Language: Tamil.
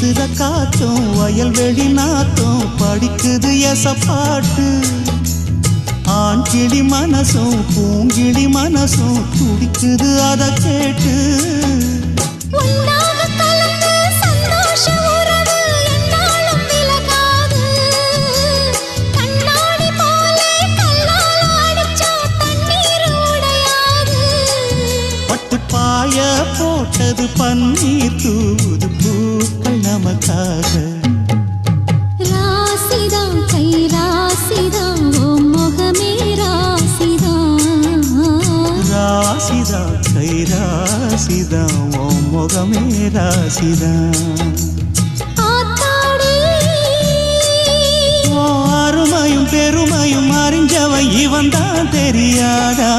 வீசுற காத்தும் வயல்வெளி நாத்தும் படிக்குது எசப்பாட்டு ஆண் கிளி மனசும் பூங்கிளி மனசும் துடிக்குது அத கேட்டு பாய போட்டது பன்னீர் தூது பூக்கள் நமக்காக ராசிதான் கை ராசிதான் ஓ முகமே ராசிதான் ராசிதான் கை ராசிதான் ஓ முகமே ராசிதான் அருமையும் பெருமையும் அறிஞ்சவன் இவன் தான் தெரியாதா